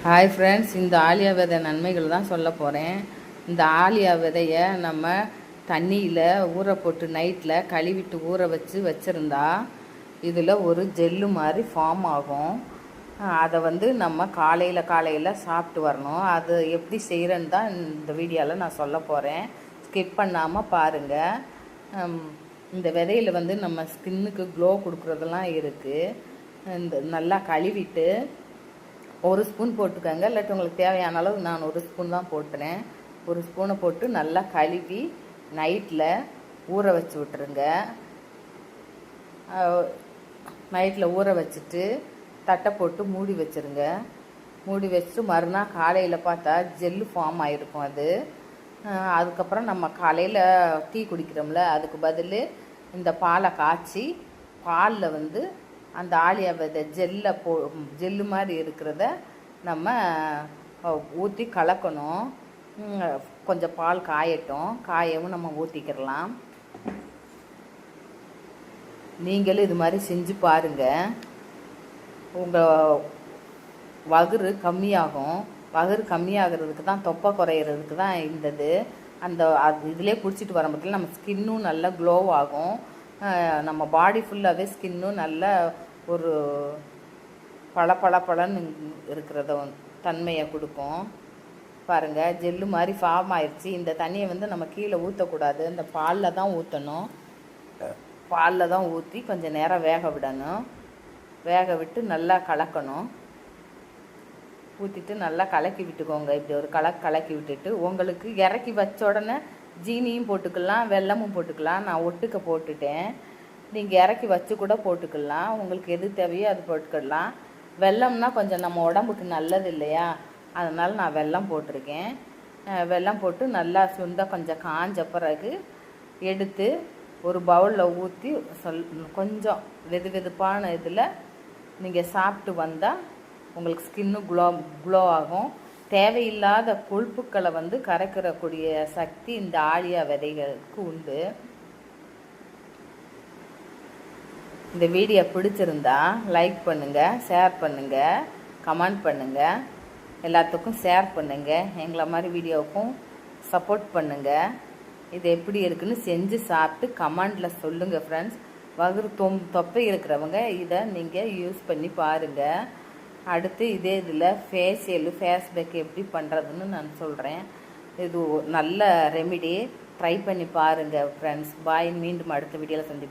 Hi friends, இந்த ஆலியா விதை நன்மைகள் தான் சொல்ல போகிறேன். இந்த ஆலியா விதையை நம்ம தண்ணியில் ஊற போட்டு நைட்டில் கழுவிட்டு ஊற வச்சுருந்தா இதில் ஒரு ஜெல்லு மாதிரி ஃபார்ம் ஆகும். அதை நம்ம காலையில் சாப்பிட்டு வரணும். அது எப்படி செய்கிறேன்னு தான் இந்த வீடியோவில் நான் சொல்ல போகிறேன். ஸ்கிப் பண்ணாமல் பாருங்கள். இந்த விதையில் நம்ம ஸ்கின்னுக்கு க்ளோ கொடுக்குறதெல்லாம் இருக்குது. இந்த நல்லா கழுவிட்டு ஒரு ஸ்பூன் போட்டுக்கோங்க, இல்லாட்டி உங்களுக்கு தேவையான அளவு நான் ஒரு ஸ்பூன் தான் போட்டுறேன். ஒரு ஸ்பூனை போட்டு நல்லா கழுவி நைட்டில் ஊற வச்சு விட்டுருங்க. நைட்டில் ஊற வச்சுட்டு தட்டை போட்டு மூடி வச்சுருங்க. மூடி வச்சுட்டு மறுநாள் காலையில் பார்த்தா ஜெல்லு ஃபார்ம் ஆகிருக்கும் அது. அதுக்கப்புறம் நம்ம காலையில் டீ குடிக்கிறோம்ல, அதுக்கு பதில் இந்த பாலை காய்ச்சி பாலில் அந்த ஆலியா விதை ஜெல்லு மாதிரி இருக்கிறத நம்ம ஊற்றி கலக்கணும். கொஞ்சம் பால் காயவும் நம்ம ஊற்றிக்கிடலாம். நீங்களும் இது மாதிரி செஞ்சு பாருங்கள். உங்கள் வகுறு கம்மியாகும். வகுறு கம்மியாகிறதுக்கு தான், தொப்பை குறையிறதுக்கு தான் இருந்தது. இதிலே குடிச்சிட்டு வர முடியல. நம்ம ஸ்கின்னும் நல்லா க்ளோ ஆகும். நம்ம பாடி ஃபுல்லாகவே ஸ்கின்னும் நல்ல ஒரு பளபளன்னு இருக்கிறத தன்மையை கொடுக்கும். பாருங்கள், ஜெல்லு மாதிரி ஃபார்ம் ஆயிடுச்சு. இந்த தண்ணியை நம்ம கீழே ஊற்றக்கூடாது, இந்த பாலில் தான் ஊற்றணும். பாலில் தான் ஊற்றி கொஞ்சம் நேரம் வேக விடணும். வேக விட்டு நல்லா கலக்கணும். ஊற்றிட்டு நல்லா கலக்கி விட்டுக்கோங்க. இப்படி ஒரு கலக்கி விட்டுட்டு உங்களுக்கு இறக்கி வச்ச உடனே ஜீனியும் போட்டுக்கலாம், வெல்லமும் போட்டுக்கலாம். நான் ஒட்டுக்க போட்டுட்டேன். நீங்கள் இறக்கி வச்சு கூட போட்டுக்கலாம். உங்களுக்கு எது தேவையோ அது போட்டுக்கலாம். வெல்லம்னா கொஞ்சம் நம்ம உடம்புக்கு நல்லது இல்லையா, அதனால் நான் வெல்லம் போட்டிருக்கேன். வெல்லம் போட்டு நல்லா சுண்ட கொஞ்சம் காஞ்ச பிறகு எடுத்து ஒரு பவுலில் ஊற்றி கொஞ்சம் வெதுப்பான இதில் நீங்கள் சாப்பிட்டு வந்தால் உங்களுக்கு ஸ்கின்னு க்ளோ ஆகும். தேவையில்லாத கொழுப்புக்களை கரைக்கிறக்கூடிய சக்தி இந்த ஆலியா விதைகளுக்கு உண்டு. இந்த வீடியோ பிடிச்சிருந்தா லைக் பண்ணுங்கள், ஷேர் பண்ணுங்கள், கமெண்ட் பண்ணுங்கள், எல்லாத்துக்கும் ஷேர் பண்ணுங்கள். எங்களை மாதிரி வீடியோவுக்கும் சப்போர்ட் பண்ணுங்கள். இது எப்படி இருக்குன்னு செஞ்சு சாப்பிட்டு கமெண்டில் சொல்லுங்கள் ஃப்ரெண்ட்ஸ். வகுறு தொப்பை இருக்கிறவங்க இதை நீங்கள் யூஸ் பண்ணி பாருங்கள். அடுத்து இதே இதில் ஃபேஸ் பேக் எப்படி பண்ணுறதுன்னு நான் சொல்கிறேன். இது நல்ல ரெமிடி, ட்ரை பண்ணி பாருங்கள் ஃப்ரெண்ட்ஸ். பாய். மீண்டும் அடுத்த வீடியோவில் சந்திப்போம்.